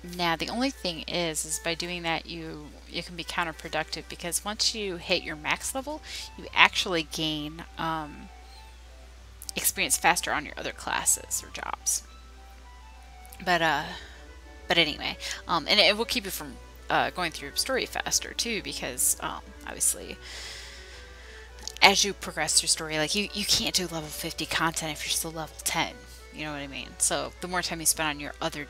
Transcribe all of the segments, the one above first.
Now the only thing is by doing that you can be counterproductive, because once you hit your max level, you actually gain experience faster on your other classes or jobs. But anyway, and it will keep you from going through story faster too, because obviously as you progress through story, like you can't do level 50 content if you're still level 10. You know what I mean? So the more time you spend on your other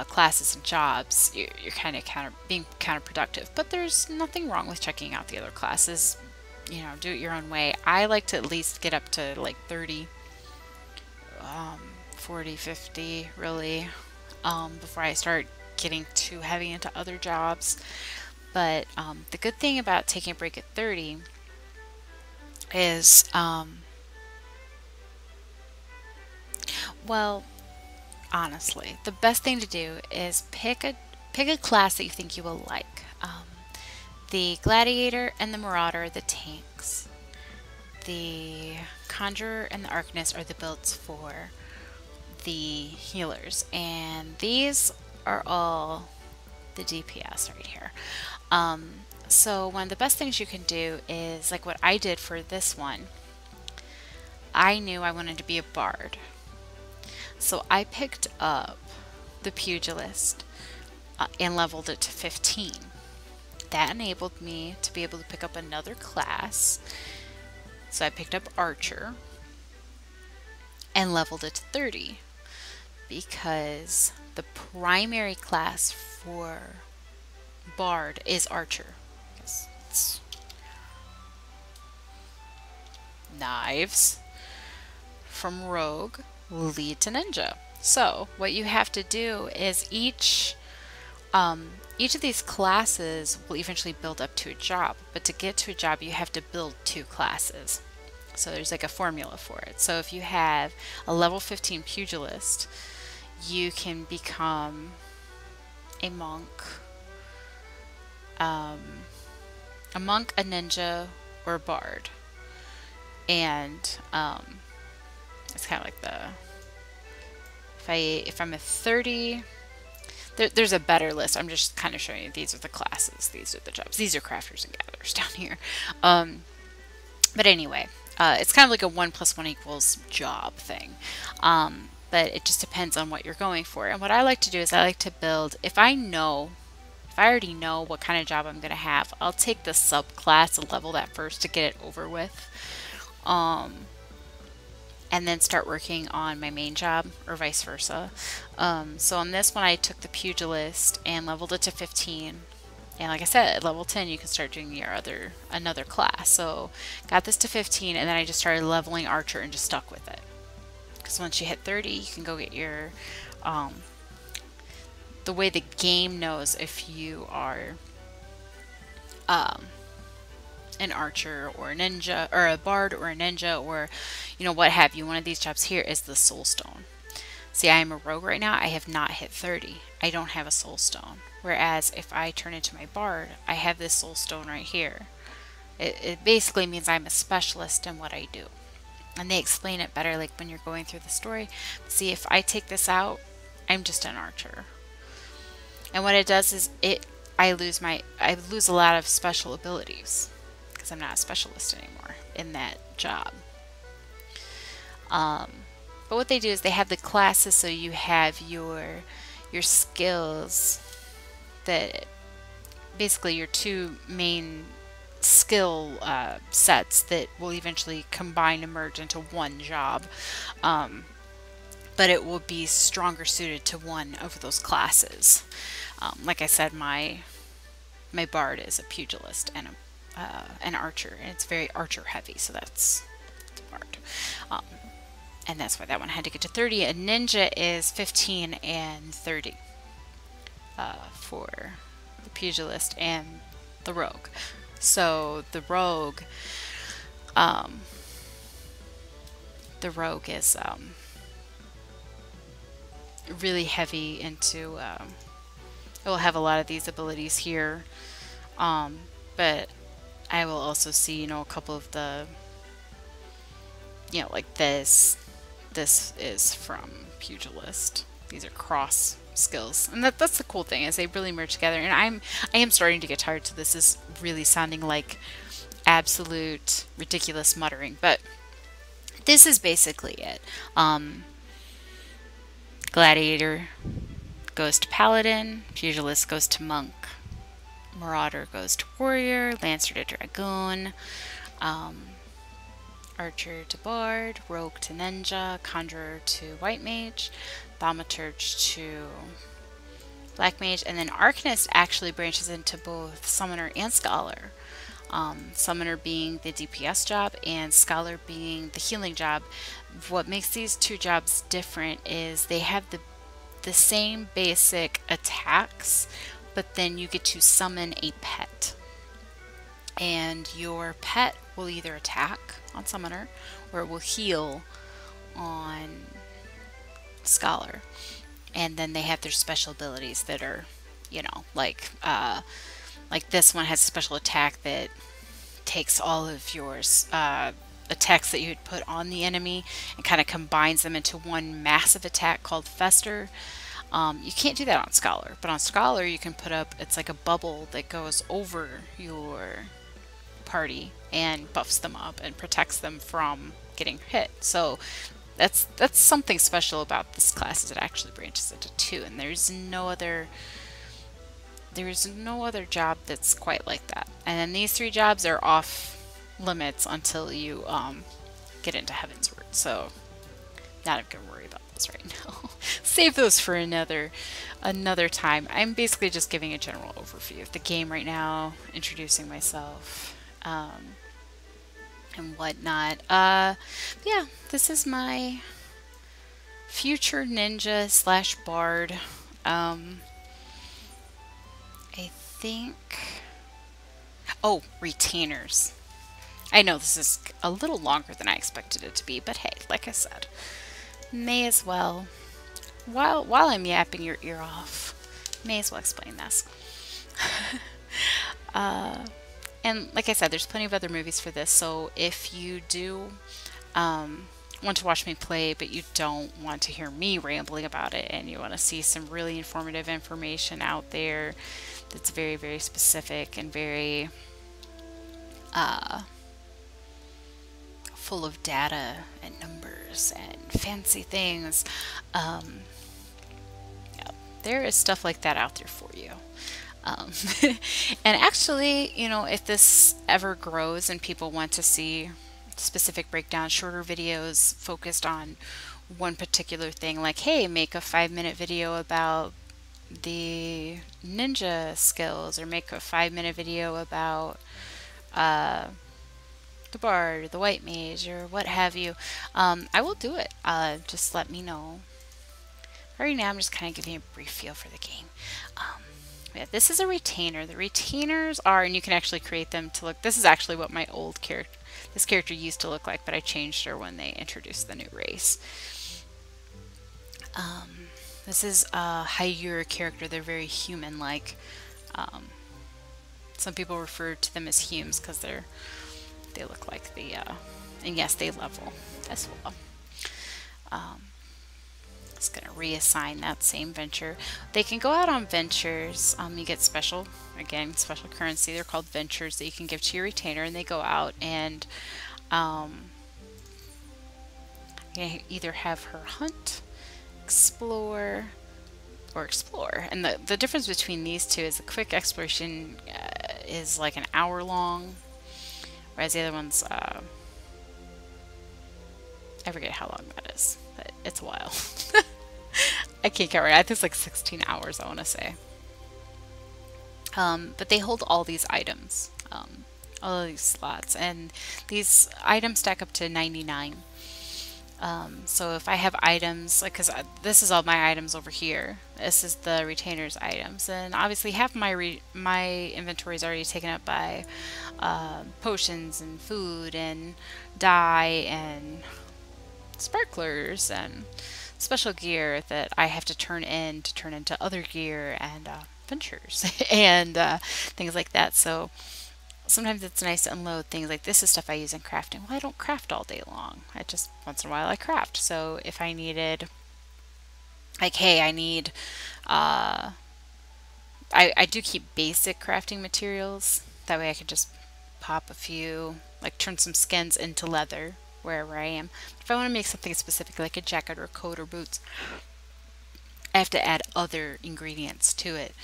classes and jobs, you're kind of being counterproductive. But there's nothing wrong with checking out the other classes. You know, do it your own way. I like to at least get up to like 30, 40, 50, really, before I start getting too heavy into other jobs. But the good thing about taking a break at 30 is, well, honestly, the best thing to do is pick a class that you think you will like. The Gladiator and the Marauder are the tanks. The Conjurer and the Arcanist are the builds for the healers, and these are all the DPS right here. So one of the best things you can do is, like what I did for this one, I knew I wanted to be a bard. So I picked up the Pugilist and leveled it to 15. That enabled me to be able to pick up another class. So I picked up Archer and leveled it to 30, because the primary class for Bard is Archer. It's knives from Rogue lead to Ninja. So what you have to do is each of these classes will eventually build up to a job, but to get to a job you have to build 2 classes. So there's like a formula for it. So if you have a level 15 pugilist, you can become a monk, a ninja, or a bard. And it's kind of like the, if I'm a 30, there's a better list. I'm just kind of showing you these are the classes, these are the jobs, these are crafters and gatherers down here. But anyway, it's kind of like a 1 + 1 = job thing. But it just depends on what you're going for. And what I like to do is I like to build, if I already know what kind of job I'm going to have, I'll take the subclass and level that first to get it over with. And then start working on my main job, or vice versa. So on this one I took the pugilist and leveled it to 15. And like I said, at level 10 you can start doing your another class. So got this to 15, and then I just started leveling Archer and just stuck with it. Because once you hit 30, you can go get your, the way the game knows if you are an archer or a ninja, or a bard or a ninja, or what have you. One of these jobs here is the soul stone. See, I am a rogue right now. I have not hit 30. I don't have a soul stone. Whereas if I turn into my bard, I have this soul stone right here. It basically means I'm a specialist in what I do. And they explain it better like when you're going through the story. See, if I take this out, I'm just an archer. And what it does is I lose a lot of special abilities, because I'm not a specialist anymore in that job. But what they do is they have the classes, so you have your skills, that basically your 2 main skill sets that will eventually combine and merge into one job. But it will be stronger suited to one of those classes. Like I said, my bard is a pugilist and an archer, and it's very archer heavy, so that's the bard. And that's why that one had to get to 30. A ninja is 15 and 30 for the pugilist and the rogue. So the rogue is really heavy into, it will have a lot of these abilities here, but I will also see, a couple of the, like this is from pugilist. These are cross skills. And that's the cool thing, is they really merge together. And I am starting to get tired, so this is really sounding like absolute ridiculous muttering, but this is basically it. Gladiator goes to Paladin, Pugilist goes to Monk, Marauder goes to Warrior, Lancer to Dragoon, Archer to Bard, Rogue to Ninja, Conjurer to White Mage, Thaumaturge to Black Mage, and then Arcanist actually branches into both Summoner and Scholar. Summoner being the DPS job and Scholar being the healing job. What makes these two jobs different is they have the same basic attacks, but then you get to summon a pet. And your pet will either attack on Summoner or it will heal on Scholar. And then they have their special abilities that are, you know, like this one has a special attack that takes all of yours attacks that you had put on the enemy and kind of combines them into one massive attack called Fester. You can't do that on Scholar, but on Scholar you can put up, it's like a bubble that goes over your party and buffs them up and protects them from getting hit. So that's something special about this class, is it actually branches into two, and there's no other job that's quite like that. And then these three jobs are off limits until you get into Heavensward. So not gonna worry about those right now. Save those for another time. I'm basically just giving a general overview of the game right now, introducing myself, and whatnot. Yeah, this is my future ninja slash bard. I think... Oh, retainers. I know this is a little longer than I expected it to be, but hey, like I said, may as well, while I'm yapping your ear off, may as well explain this. And like I said, there's plenty of other movies for this, so if you do want to watch me play, but you don't want to hear me rambling about it, and you want to see some really informative information out there that's very, very specific and very full of data and numbers and fancy things, yeah, there is stuff like that out there for you. And actually, you know, if this ever grows and people want to see specific breakdowns, shorter videos focused on one particular thing, like, hey, make a 5-minute video about the ninja skills, or make a 5-minute video about the bard, or the white mage, or what have you, I will do it. Just let me know. Right now I'm just kind of giving you a brief feel for the game. Yeah, this is a retainer. The retainers are, and you can actually create them to look, this is actually what my old character, this character used to look like, but I changed her when they introduced the new race. This is a higher character. They're very human-like. Some people refer to them as humes because they look like the, and yes, they level as well. Just gonna reassign that same venture. They can go out on ventures. You get special currency. They're called ventures that you can give to your retainer, and they go out and you either have her hunt, explore, or explore. And the difference between these two is the quick exploration is like an hour long, whereas the other one's I forget how long that is, but it's a while. I can't count right. I think it's like 16 hours, I want to say. But they hold all these items, all of these slots, and these items stack up to 99. So if I have items, like, because this is all my items over here, this is the retainer's items, and obviously half of my inventory is already taken up by potions and food and dye and sparklers and special gear that I have to turn into other gear and ventures and things like that. So sometimes it's nice to unload things like this is stuff I use in crafting. Well, I don't craft all day long. I just, once in a while I craft. So if I needed Like, hey, I need, I do keep basic crafting materials. That way I could just pop a few, like turn some skins into leather wherever I am. If I want to make something specific, like a jacket or a coat or boots, I have to add other ingredients to it.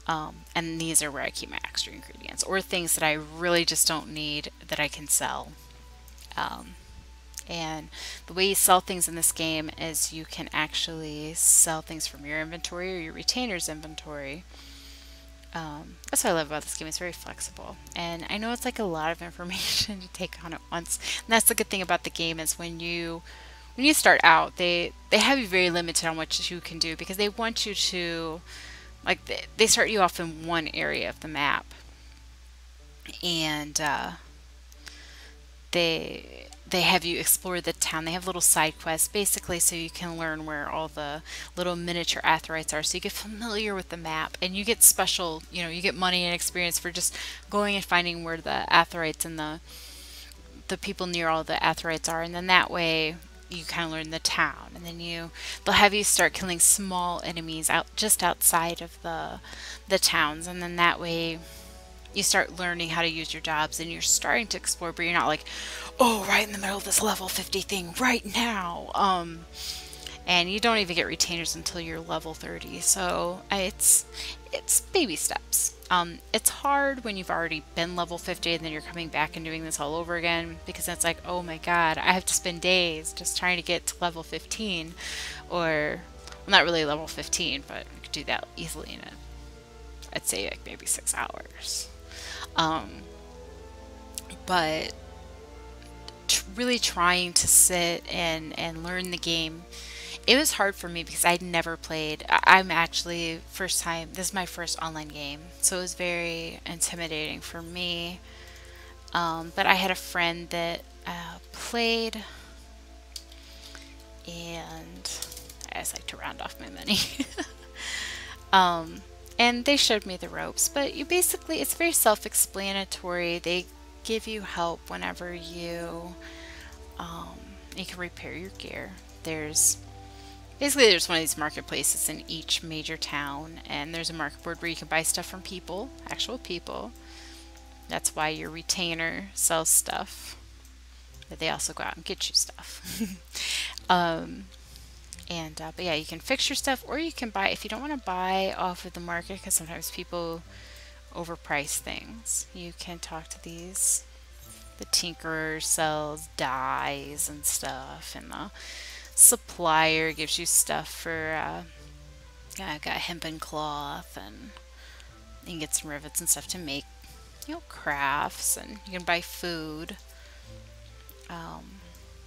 And these are where I keep my extra ingredients or things that I really just don't need that I can sell. Um, and the way you sell things in this game is you can actually sell things from your inventory or your retainer's inventory. That's what I love about this game. It's very flexible, and I know it's like a lot of information to take on at once. And that's the good thing about the game is when you start out, they have you very limited on what you can do because they want you to like they start you off in one area of the map, and they have you explore the town. They have little side quests basically so you can learn where all the little miniature atherites are so you get familiar with the map and you get special, you get money and experience for just going and finding where the atherites and the people near all the atherites are, and then that way you kind of learn the town, and then they'll have you start killing small enemies out just outside of the towns, and then that way you start learning how to use your jobs and you're starting to explore, but you're not like, oh, right in the middle of this level 50 thing right now. And you don't even get retainers until you're level 30. So it's baby steps. It's hard when you've already been level 50 and then you're coming back and doing this all over again because it's like, oh my god, I have to spend days just trying to get to level 15, or well, not really level 15, but you could do that easily in I'd say like maybe 6 hours. But really trying to sit and learn the game, it was hard for me because I'd never played. I'm actually first time, this is my first online game, so it was very intimidating for me. But I had a friend that played, and I just like to round off my money. And they showed me the ropes, but it's very self-explanatory. They give you help whenever you can repair your gear. There's one of these marketplaces in each major town, and there's a market board where you can buy stuff from people, actual people. That's why your retainer sells stuff, but they also go out and get you stuff. But yeah, you can fix your stuff, or you can buy, if you don't want to buy off of the market, because sometimes people overprice things, you can talk to the tinkerer sells dyes and stuff, and the supplier gives you stuff for, I got hempen cloth, and you can get some rivets and stuff to make, crafts, and you can buy food.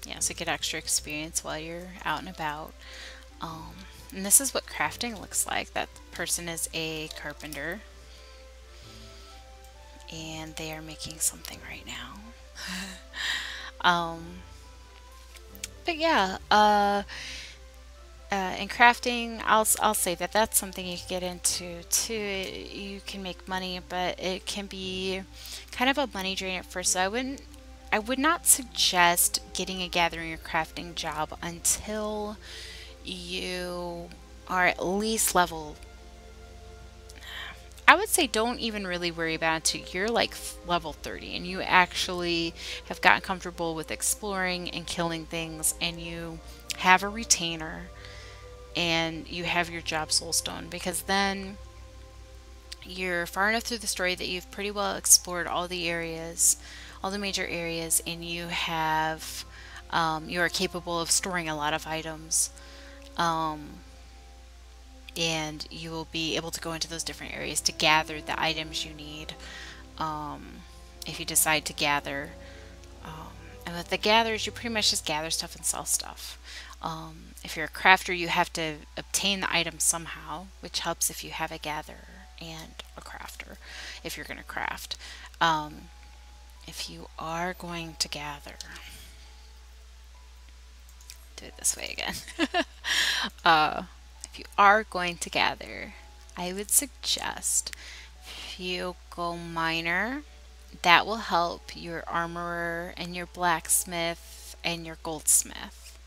Yeah, so get extra experience while you're out and about. And this is what crafting looks like. That person is a carpenter, and they are making something right now. But yeah, in crafting, I'll say that that's something you can get into too. You can make money, but it can be kind of a money drain at first. So I would not suggest getting a gathering or crafting job until you are at least level. I would say don't even really worry about it until you're like level 30 and you actually have gotten comfortable with exploring and killing things, and you have a retainer and you have your job soulstone, because then you're far enough through the story that you've pretty well explored all the areas, all the major areas, and you have you are capable of storing a lot of items, and you will be able to go into those different areas to gather the items you need, if you decide to gather. And with the gatherers, you pretty much just gather stuff and sell stuff. If you're a crafter, you have to obtain the items somehow, which helps if you have a gatherer and a crafter, if you're going to craft. If you are going to gather, do it this way again. If you are going to gather, I would suggest if you go miner, that will help your armorer and your blacksmith and your goldsmith.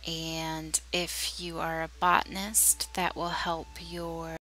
And if you are a botanist, that will help your